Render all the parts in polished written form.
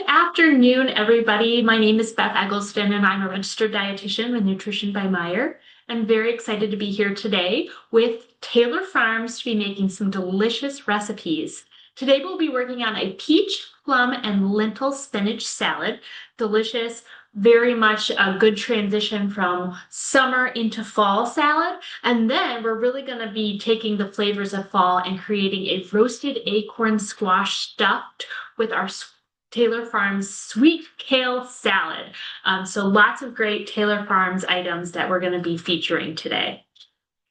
afternoon, everybody. My name is Beth Eggleston, and I'm a registered dietitian with Nutrition by Meijer. I'm very excited to be here today with Taylor Farms to be making some delicious recipes. Today, we'll be working on a peach, plum, and lentil spinach salad. Delicious, very much a good transition from summer into fall salad. And then we're really going to be taking the flavors of fall and creating a roasted acorn squash stuffed with our Taylor Farms sweet kale salad. So lots of great Taylor Farms items that we're going to be featuring today.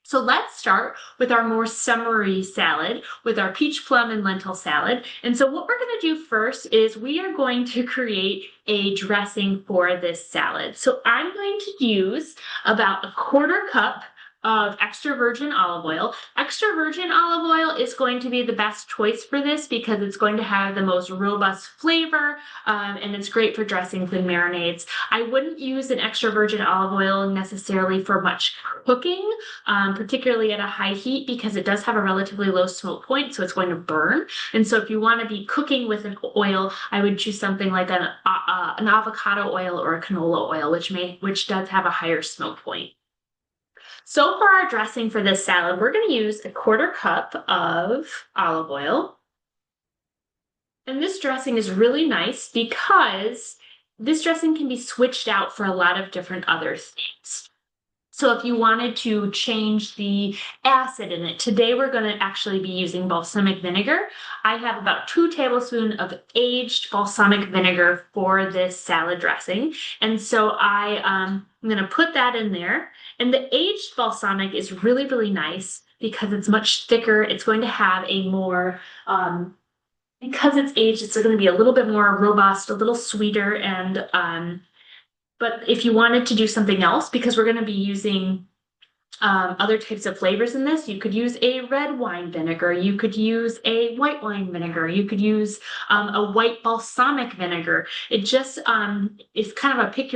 So let's start with our more summery salad with our peach plum and lentil salad. And so what we're going to do first is we are going to create a dressing for this salad. So I'm going to use about a quarter cup of extra virgin olive oil. Extra virgin olive oil is going to be the best choice for this because it's going to have the most robust flavor and it's great for dressings and marinades. I wouldn't use an extra virgin olive oil necessarily for much cooking, particularly at a high heat because it does have a relatively low smoke point, so it's going to burn. And so if you want to be cooking with an oil, I would choose something like an avocado oil or a canola oil, which does have a higher smoke point. So for our dressing for this salad, we're going to use a quarter cup of olive oil. And this dressing is really nice because this dressing can be switched out for a lot of different other things. So if you wanted to change the acid in it, today we're going to actually be using balsamic vinegar. I have about 2 tablespoons of aged balsamic vinegar for this salad dressing. And so I'm going to put that in there. And the aged balsamic is really, really nice because it's much thicker. It's going to have a more, because it's aged, it's going to be a little bit more robust, a little sweeter, and but if you wanted to do something else, because we're going to be using other types of flavors in this, you could use a red wine vinegar, you could use a white wine vinegar, you could use a white balsamic vinegar. It just is kind of a pick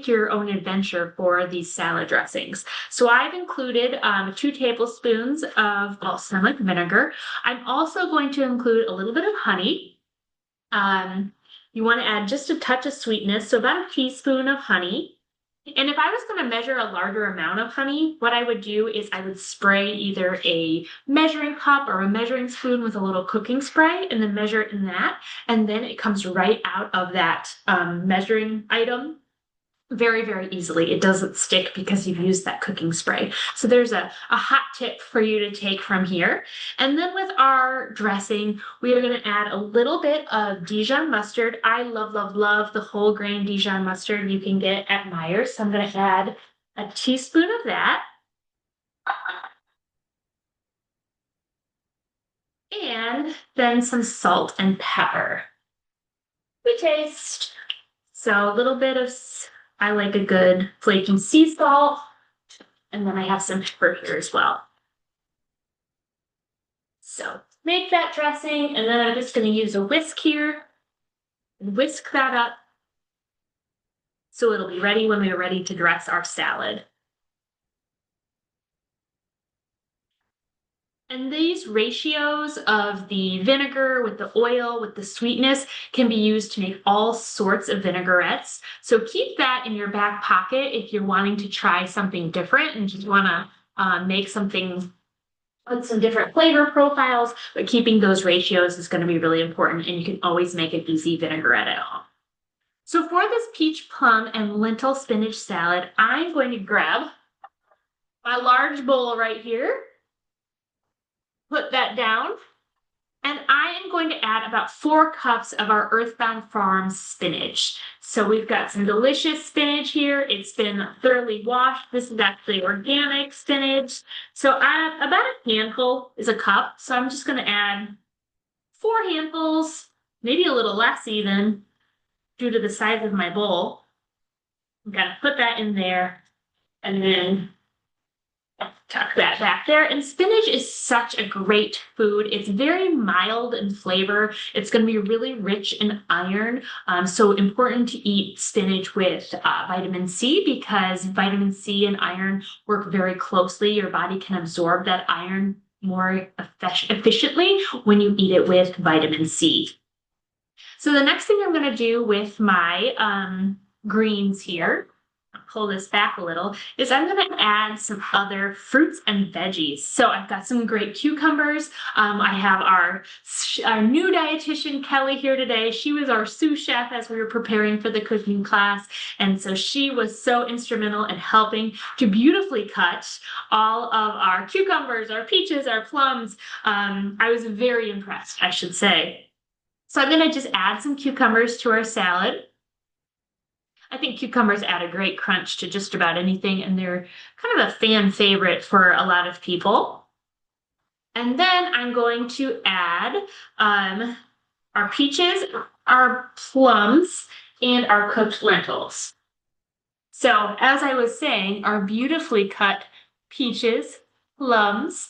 your own adventure for these salad dressings. So I've included 2 tablespoons of balsamic vinegar. I'm also going to include a little bit of honey. You want to add just a touch of sweetness, so about a teaspoon of honey. And if I was going to measure a larger amount of honey, what I would do is I would spray either a measuring cup or a measuring spoon with a little cooking spray and then measure it in that. And then it comes right out of that measuring item very, very easily. It doesn't stick because you've used that cooking spray. So there's a hot tip for you to take from here. And then with our dressing, we are going to add a little bit of Dijon mustard. I love, love, love the whole grain Dijon mustard you can get at Meijer. So I'm going to add a teaspoon of that. And then some salt and pepper. We taste. So a little bit of, I like a good flaky sea salt, and then I have some pepper here as well. So make that dressing, and then I'm just going to use a whisk here and whisk that up so it'll be ready when we're ready to dress our salad. And these ratios of the vinegar with the oil, with the sweetness, can be used to make all sorts of vinaigrettes. So keep that in your back pocket if you're wanting to try something different and just want to make something with some different flavor profiles, but keeping those ratios is going to be really important, and you can always make an easy vinaigrette at home. So for this peach plum and lentil spinach salad, I'm going to grab my large bowl right here. Put that down, and I am going to add about 4 cups of our Earthbound Farms spinach. So we've got some delicious spinach here. It's been thoroughly washed. This is actually organic spinach. So about a handful is a cup. So I'm just going to add 4 handfuls, maybe a little less even, due to the size of my bowl. I'm going to put that in there, and then tuck that back there. And spinach is such a great food. It's very mild in flavor. It's going to be really rich in iron. So important to eat spinach with vitamin C because vitamin C and iron work very closely. Your body can absorb that iron more efficiently when you eat it with vitamin C. So the next thing I'm going to do with my greens here, I'll pull this back a little, is I'm going to add some other fruits and veggies. So I've got some great cucumbers. I have our new dietitian, Kelly, here today. She was our sous chef as we were preparing for the cooking class. And so she was so instrumental in helping to beautifully cut all of our cucumbers, our peaches, our plums. I was very impressed, I should say. So I'm going to just add some cucumbers to our salad. I think cucumbers add a great crunch to just about anything, and they're kind of a fan favorite for a lot of people. And then I'm going to add our peaches, our plums, and our cooked lentils. So as I was saying, our beautifully cut peaches, plums.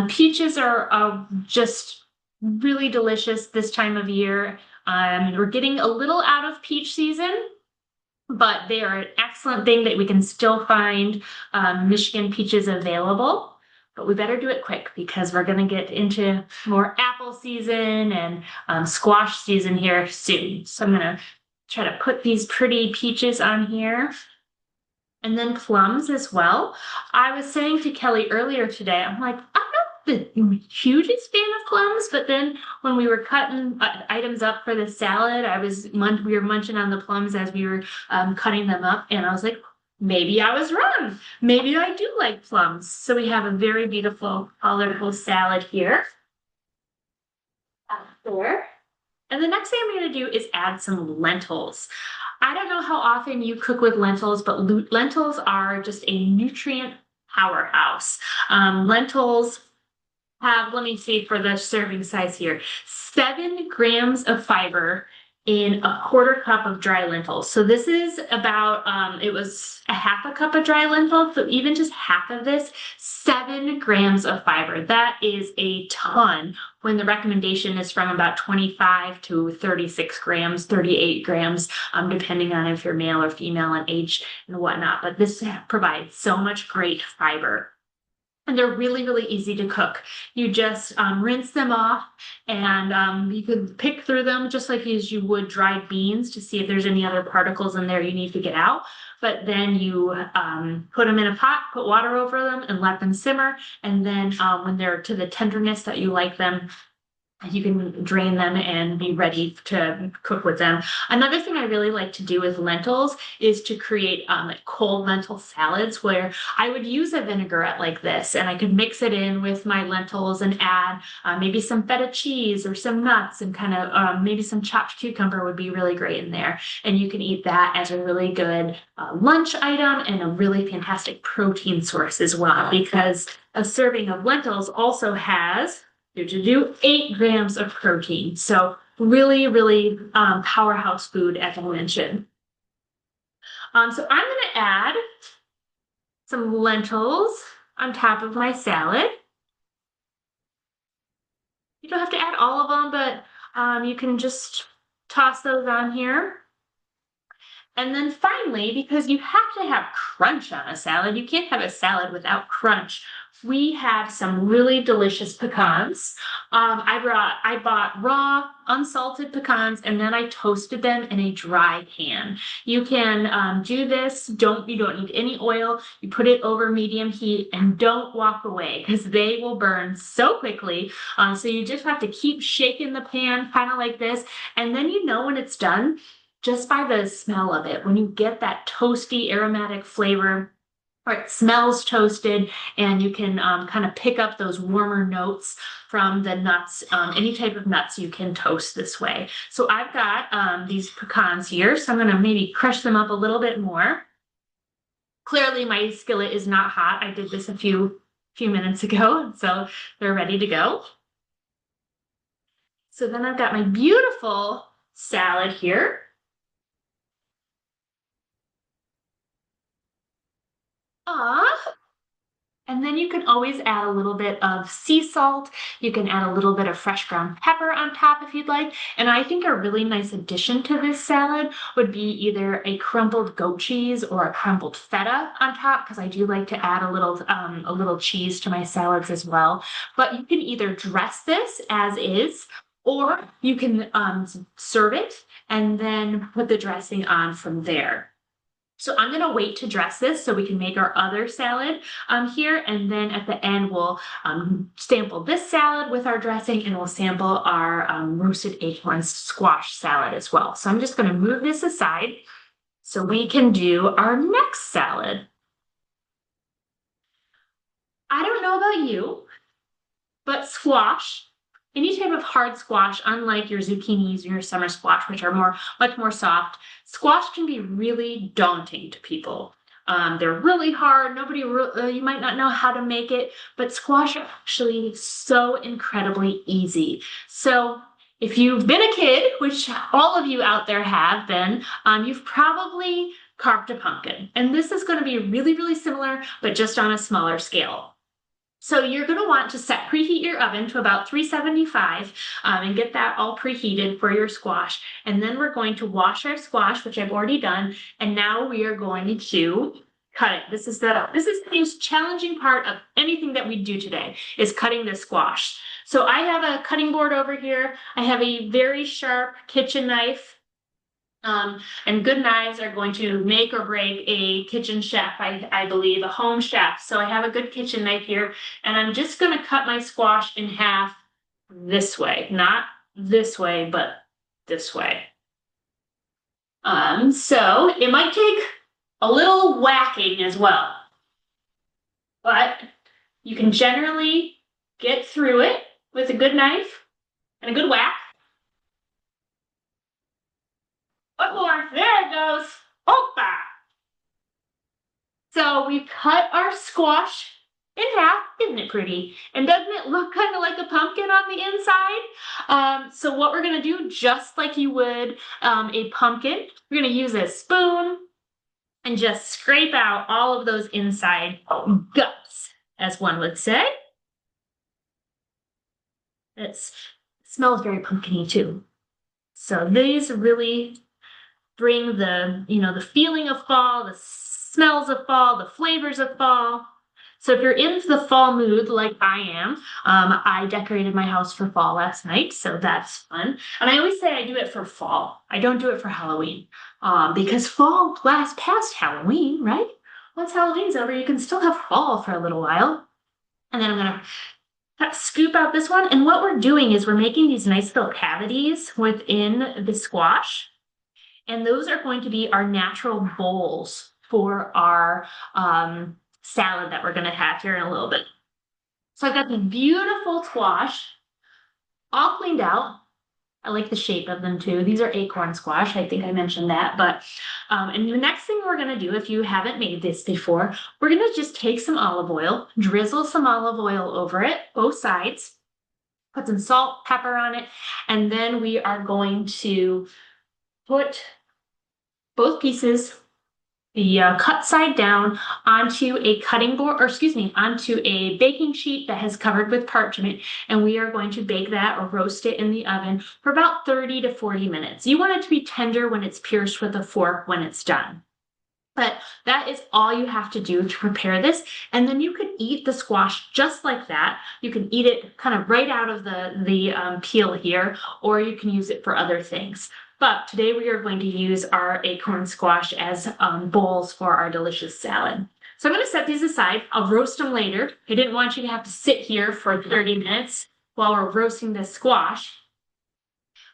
Peaches are just really delicious this time of year. We're getting a little out of peach season, but they are an excellent thing that we can still find Michigan peaches available. But we better do it quick because we're going to get into more apple season and squash season here soon. So I'm going to try to put these pretty peaches on here. And then plums as well. I was saying to Kelly earlier today, I'm like, I'm not the hugest fan of plums, but then when we were cutting items up for the salad, we were munching on the plums as we were cutting them up, and I was like, maybe I was wrong. Maybe I do like plums. So we have a very beautiful, colorful salad here. There. And the next thing I'm going to do is add some lentils. I don't know how often you cook with lentils, but lentils are just a nutrient powerhouse. Lentils have, let me see for the serving size here, 7 grams of fiber in a quarter cup of dry lentils. So this is about, it was a half a cup of dry lentils. So even just half of this, 7 grams of fiber. That is a ton when the recommendation is from about 25 to 36 grams, 38 grams, depending on if you're male or female and age and whatnot. But this provides so much great fiber. And they're really, really easy to cook. You just rinse them off, and you could pick through them just like as you would dried beans to see if there's any other particles in there you need to get out. But then you put them in a pot, put water over them, and let them simmer. And then when they're to the tenderness that you like them, you can drain them and be ready to cook with them. Another thing I really like to do with lentils is to create like cold lentil salads where I would use a vinaigrette like this, and I could mix it in with my lentils and add maybe some feta cheese or some nuts, and kind of maybe some chopped cucumber would be really great in there. And you can eat that as a really good lunch item and a really fantastic protein source as well, because a serving of lentils also has 8 grams of protein. So really, really powerhouse food, as I mentioned. So I'm going to add some lentils on top of my salad. You don't have to add all of them, but you can just toss those on here. And then finally, because you have to have crunch on a salad, you can't have a salad without crunch, we have some really delicious pecans. I bought raw, unsalted pecans, and then I toasted them in a dry pan. You can do this. You don't need any oil. You put it over medium heat, and don't walk away because they will burn so quickly. So you just have to keep shaking the pan, kind of like this, and then you know when it's done just by the smell of it. When you get that toasty aromatic flavor, or it smells toasted, and you can kind of pick up those warmer notes from the nuts. Any type of nuts you can toast this way. So I've got these pecans here, so I'm going to maybe crush them up a little bit more. Clearly my skillet is not hot. I did this a few minutes ago, so they're ready to go. So then I've got my beautiful salad here. And then you can always add a little bit of sea salt. You can add a little bit of fresh ground pepper on top if you'd like. And I think a really nice addition to this salad would be either a crumbled goat cheese or a crumbled feta on top, because I do like to add a little cheese to my salads as well. But you can either dress this as is, or you can serve it and then put the dressing on from there. So I'm going to wait to dress this so we can make our other salad here. And then at the end, we'll sample this salad with our dressing, and we'll sample our roasted acorn squash salad as well. So I'm just going to move this aside so we can do our next salad. I don't know about you, but squash, any type of hard squash, unlike your zucchinis and your summer squash, which are much more soft, squash can be really daunting to people. They're really hard. You might not know how to make it, but squash are actually so incredibly easy. So if you've been a kid, which all of you out there have been, you've probably carved a pumpkin. And this is going to be really, really similar, but just on a smaller scale. So you're going to want to preheat your oven to about 375 and get that all preheated for your squash. And then we're going to wash our squash, which I've already done. And now we are going to cut it. This is the most challenging part of anything that we do today, is cutting the squash. So I have a cutting board over here. I have a very sharp kitchen knife. And good knives are going to make or break a kitchen chef, I believe, a home chef. So I have a good kitchen knife here, and I'm just going to cut my squash in half this way, not this way, but this way. So it might take a little whacking as well, but you can generally get through it with a good knife and a good whack. One more. There it goes. Opa! So we've cut our squash in half. Isn't it pretty? And doesn't it look kind of like a pumpkin on the inside? So what we're going to do, just like you would a pumpkin, we're going to use a spoon and just scrape out all of those inside guts, as one would say. It smells very pumpkin-y too. So these really bring the feeling of fall, the smells of fall, the flavors of fall. So if you're in the fall mood like I am, I decorated my house for fall last night, so that's fun. And I always say I do it for fall. I don't do it for Halloween, because fall lasts past Halloween, right? Once Halloween's over, you can still have fall for a little while. And then I'm gonna scoop out this one. And what we're doing is we're making these nice little cavities within the squash. And those are going to be our natural bowls for our salad that we're going to have here in a little bit. So I've got the beautiful squash all cleaned out. I like the shape of them too. These are acorn squash. I think I mentioned that. But and the next thing we're going to do, if you haven't made this before, we're going to just take some olive oil, drizzle some olive oil over it, both sides, put some salt, pepper on it, and then we are going to put both pieces, the cut side down, onto a cutting board, onto a baking sheet that has covered with parchment, and we are going to bake that or roast it in the oven for about 30 to 40 minutes. You want it to be tender when it's pierced with a fork when it's done. But that is all you have to do to prepare this. And then you can eat the squash just like that. You can eat it kind of right out of the peel here, or you can use it for other things. But today we are going to use our acorn squash as bowls for our delicious salad. So I'm going to set these aside. I'll roast them later. I didn't want you to have to sit here for 30 minutes while we're roasting this squash.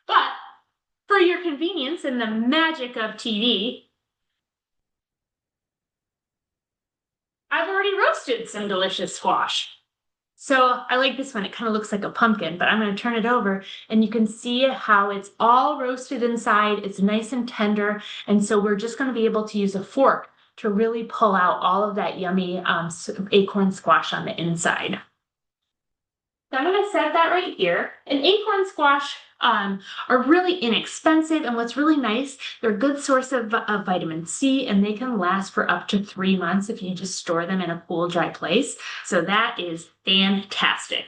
But for your convenience and the magic of TV, I've already roasted some delicious squash. So I like this one. It kind of looks like a pumpkin, but I'm going to turn it over and you can see how it's all roasted inside. It's nice and tender. And so we're just going to be able to use a fork to really pull out all of that yummy acorn squash on the inside. So I'm going to set that right here. And acorn squash are really inexpensive, and what's really nice, they're a good source of vitamin C, and they can last for up to 3 months if you just store them in a cool, dry place. So that is fantastic.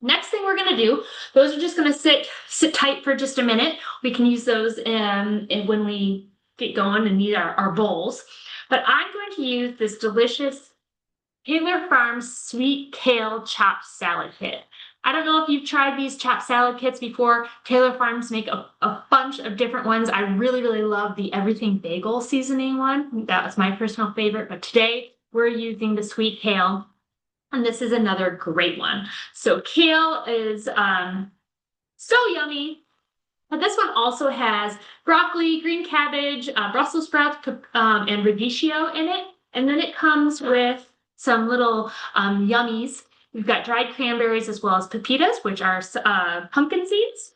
Next thing we're going to do, those are just going to sit tight for just a minute. We can use those when we get going and need our bowls. But I'm going to use this delicious Taylor Farms Sweet Kale Chopped Salad Kit. I don't know if you've tried these chopped salad kits before. Taylor Farms make a bunch of different ones. I really, really love the everything bagel seasoning one. That was my personal favorite, but today we're using the sweet kale, and this is another great one. So kale is so yummy. But this one also has broccoli, green cabbage, Brussels sprouts, and radicchio in it. And then it comes with some little yummies. We've got dried cranberries as well as pepitas, which are pumpkin seeds.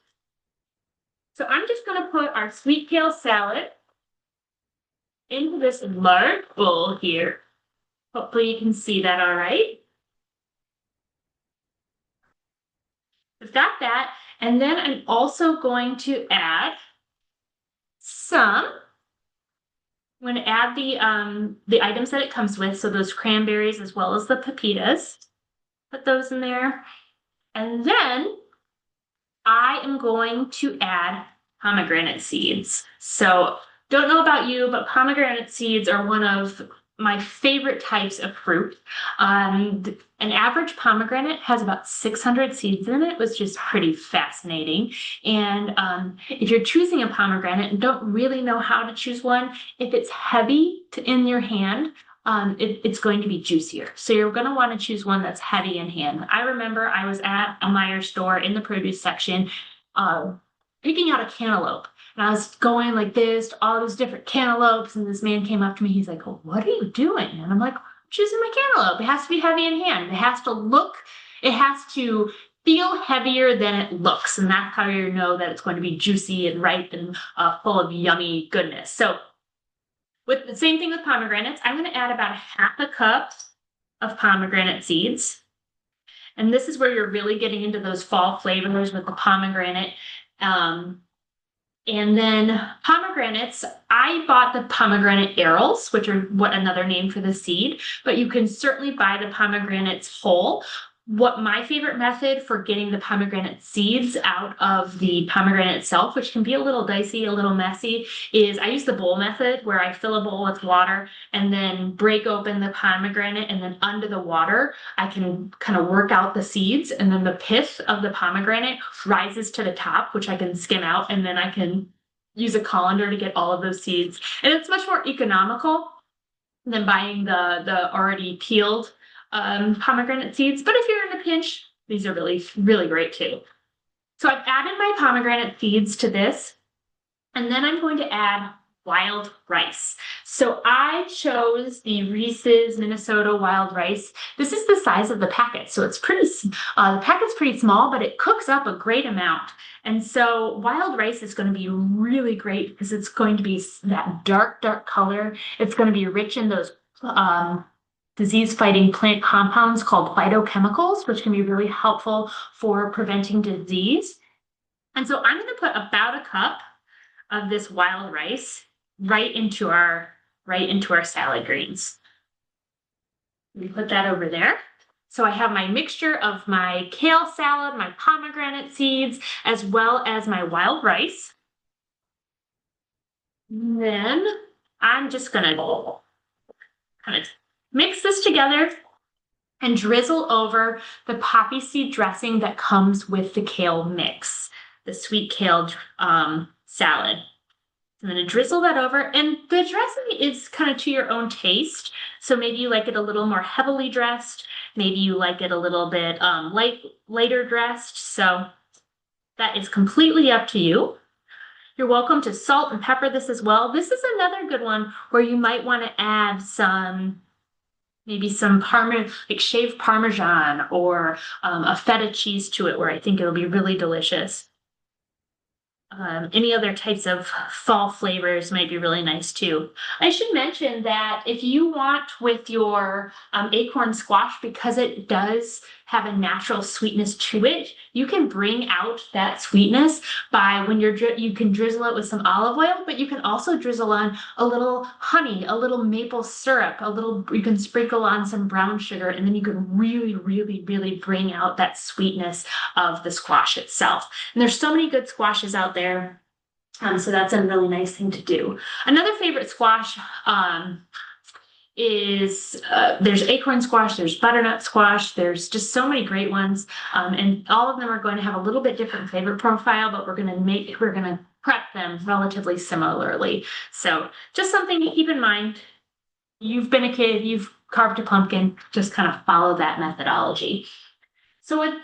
So I'm just going to put our sweet kale salad into this large bowl here. Hopefully you can see that all right. We've got that. And then I'm also going to add I'm going to add the items that it comes with, so those cranberries as well as the pepitas. Put those in there. And then I am going to add pomegranate seeds. So don't know about you, but pomegranate seeds are one of my favorite types of fruit. An average pomegranate has about 600 seeds in it, which is pretty fascinating. And if you're choosing a pomegranate and don't really know how to choose one, if it's heavy in your hand, it's going to be juicier. So you're going to want to choose one that's heavy in hand. I remember I was at a Meijer store in the produce section picking out a cantaloupe. And I was going like this to all those different cantaloupes, and this man came up to me. He's like, "Oh, what are you doing?" And I'm like, "I'm choosing my cantaloupe. It has to be heavy in hand. It has to feel heavier than it looks. And that's how you know that it's going to be juicy and ripe and full of yummy goodness." So with the same thing with pomegranates, I'm going to add about half a cup of pomegranate seeds. And this is where you're really getting into those fall flavors with the pomegranate. And then pomegranates, I bought the pomegranate arils, which are another name for the seed, but you can certainly buy the pomegranates whole. What my favorite method for getting the pomegranate seeds out of the pomegranate itself, which can be a little dicey, a little messy, is I use the bowl method where I fill a bowl with water and then break open the pomegranate, and then under the water, I can kind of work out the seeds, and then the pith of the pomegranate rises to the top, which I can skim out, and then I can use a colander to get all of those seeds. And it's much more economical than buying the already peeled pomegranate seeds. But if you're in a pinch, these are really, really great too. So I've added my pomegranate seeds to this, and then I'm going to add wild rice. So I chose the Reese's Minnesota wild rice. This is the size of the packet, so it's pretty, the packet's pretty small, but it cooks up a great amount. And so wild rice is going to be really great because it's going to be that dark, dark color. It's going to be rich in those disease-fighting plant compounds called phytochemicals, which can be really helpful for preventing disease. And so I'm going to put about a cup of this wild rice right into our salad greens. We put that over there. So I have my mixture of my kale salad, my pomegranate seeds, as well as my wild rice. And then I'm just going to kind of mix this together and drizzle over the poppy seed dressing that comes with the kale mix, the sweet kale salad. I'm going to drizzle that over, and the dressing is kind of to your own taste. So maybe you like it a little more heavily dressed. Maybe you like it a little bit lighter dressed. So that is completely up to you. You're welcome to salt and pepper this as well. This is another good one where you might want to add maybe some shaved Parmesan or a feta cheese to it, where I think it'll be really delicious. Any other types of fall flavors might be really nice too. I should mention that if you want with your acorn squash, because it does have a natural sweetness to it, you can bring out that sweetness by you can drizzle it with some olive oil, but you can also drizzle on a little honey, a little maple syrup, you can sprinkle on some brown sugar, and then you can really, really, really bring out that sweetness of the squash itself. And there's so many good squashes out there. So that's a really nice thing to do. Another favorite squash is there's acorn squash, there's butternut squash, there's just so many great ones. And all of them are going to have a little bit different flavor profile, but we're gonna prep them relatively similarly. So just something to keep in mind. You've been a kid, you've carved a pumpkin, just kind of follow that methodology. So with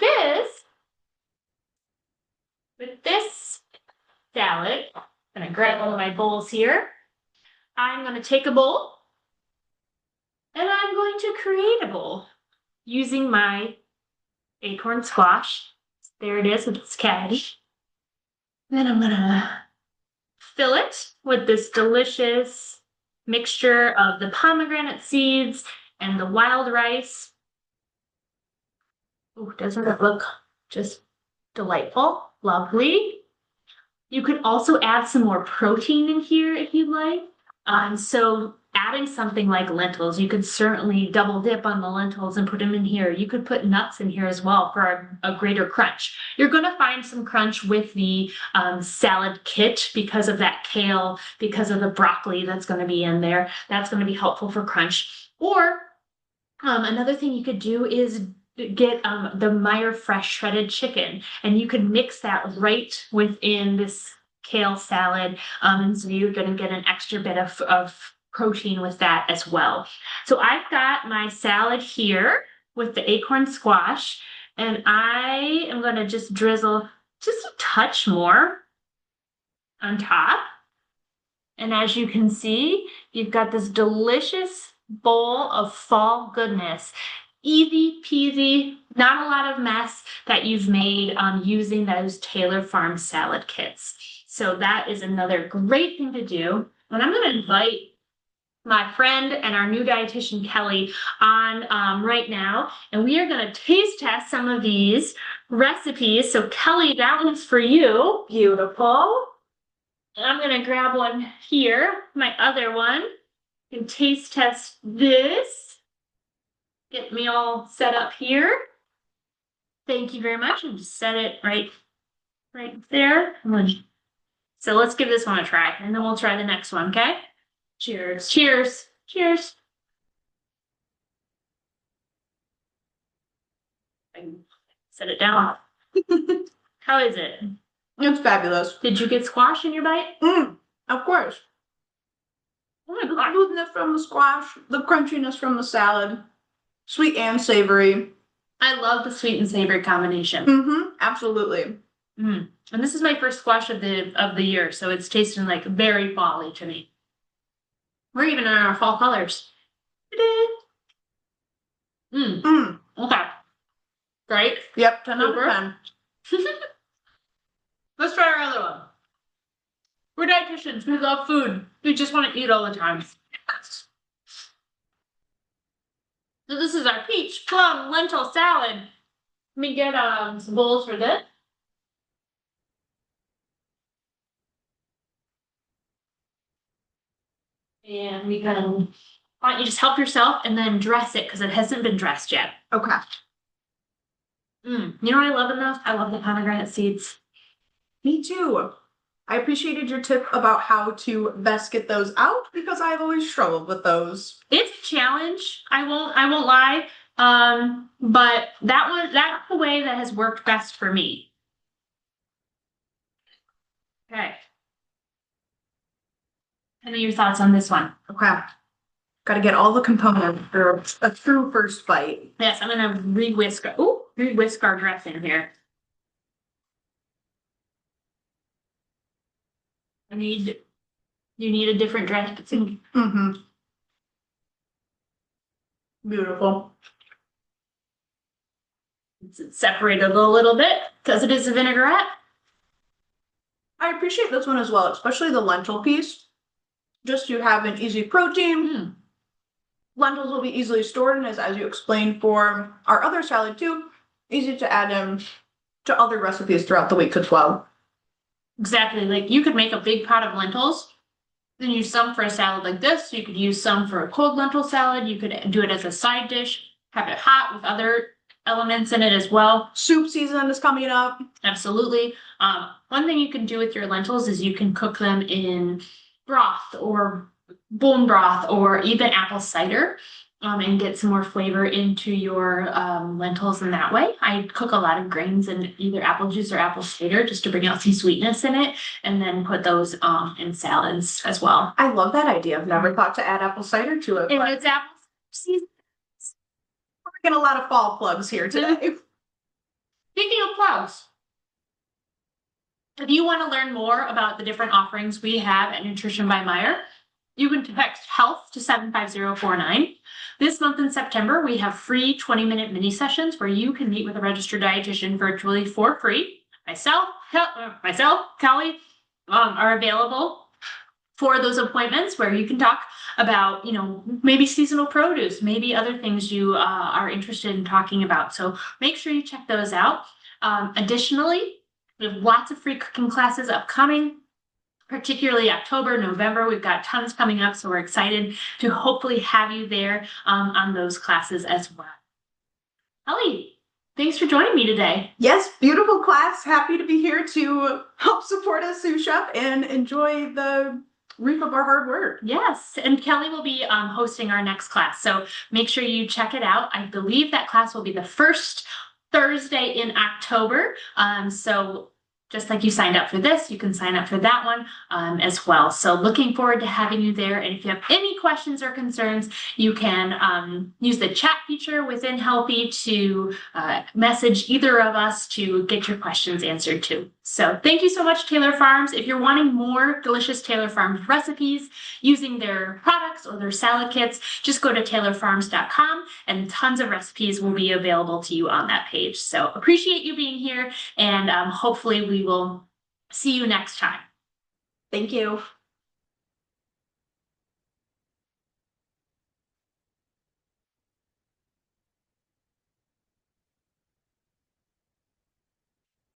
this salad, I'm gonna grab one of my bowls here. I'm gonna take a bowl and I'm going to create a bowl using my acorn squash. There it is with its cavity. Then I'm gonna fill it with this delicious mixture of the pomegranate seeds and the wild rice. Oh, doesn't it look just delightful? Lovely. You could also add some more protein in here if you'd like. So adding something like lentils, you could certainly double dip on the lentils and put them in here. You could put nuts in here as well for a greater crunch. You're going to find some crunch with the salad kit because of that kale, because of the broccoli that's going to be in there. That's going to be helpful for crunch. Or another thing you could do is get the Meyer fresh shredded chicken, and you could mix that right within this kale salad, and so you're going to get an extra bit of protein with that as well. So I've got my salad here with the acorn squash, and I am going to just drizzle just a touch more on top. And as you can see, you've got this delicious bowl of fall goodness. Easy peasy, not a lot of mess that you've made using those Taylor Farm salad kits. So that is another great thing to do. And I'm going to invite my friend and our new dietitian, Kelly, on right now. And we are going to taste test some of these recipes. So Kelly, that one's for you. Beautiful. And I'm going to grab one here, my other one, and taste test this. Get me all set up here. Thank you very much. And just set it right there. So let's give this one a try, and then we'll try the next one, okay? Cheers. Cheers. Cheers. Set it down. How is it? It's fabulous. Did you get squash in your bite? Of course. Oh my The God. smoothness from the squash, the crunchiness from the salad, sweet and savory. I love the sweet and savory combination. Absolutely. And this is my first squash of the year, so it's tasting like very fall-y to me. We're even in our fall colors. Okay. Great. Yep, 10 out Super. of 10. Let's try our other one. We're dietitians. We love food. We just want to eat all the time. So this is our peach plum lentil salad. Let me get some bowls for this. And we can, why don't you just help yourself and then dress it because it hasn't been dressed yet. Okay. You know what I love enough? I love the pomegranate seeds. Me too. I appreciated your tip about how to best get those out because I've always struggled with those. It's a challenge. I won't lie. But that's the way that has worked best for me. Okay. Tell me your thoughts on this one. Okay. Got to get all the components for a true first bite. Yes, I'm gonna re-whisk our dressing here. You need a different dressing. Beautiful. It's separated a little bit because it is a vinaigrette. I appreciate this one as well, especially the lentil piece. Just to have an easy protein. Lentils will be easily stored, and as you explained for our other salad too, easy to add in to other recipes throughout the week as well. Exactly. Like you could make a big pot of lentils, then use some for a salad like this. You could use some for a cold lentil salad. You could do it as a side dish, have it hot with other elements in it as well. Soup season is coming up. Absolutely. One thing you can do with your lentils is you can cook them in broth or bone broth or even apple cider. And get some more flavor into your lentils in that way. I cook a lot of grains in either apple juice or apple cider just to bring out some sweetness in it, and then put those in salads as well. I love that idea. I've never thought to add apple cider to it. And But it's apple season. we're getting a lot of fall plugs here today. Speaking of plugs, if you want to learn more about the different offerings we have at Nutrition by Meyer, you can text health to 75049. This month in September, we have free 20-minute mini sessions where you can meet with a registered dietitian virtually for free. Myself, Kelly, are available for those appointments where you can talk about, maybe seasonal produce, maybe other things you are interested in talking about. So make sure you check those out. Additionally, we have lots of free cooking classes upcoming, particularly October, November. We've got tons coming up, so we're excited to hopefully have you there on those classes as well. Ellie, thanks for joining me today. Yes, beautiful class. Happy to be here to help support a sous chef and enjoy the reap of our hard work. Yes, and Kelly will be hosting our next class, so make sure you check it out. I believe that class will be the first Thursday in October. So just like you signed up for this, you can sign up for that one as well. So looking forward to having you there. And if you have any questions or concerns, you can use the chat feature within Healthy to message either of us to get your questions answered too. So thank you so much, Taylor Farms. If you're wanting more delicious Taylor Farms recipes using their products or their salad kits, just go to taylorfarms.com and tons of recipes will be available to you on that page. So appreciate you being here, and hopefully we will see you next time. Thank you.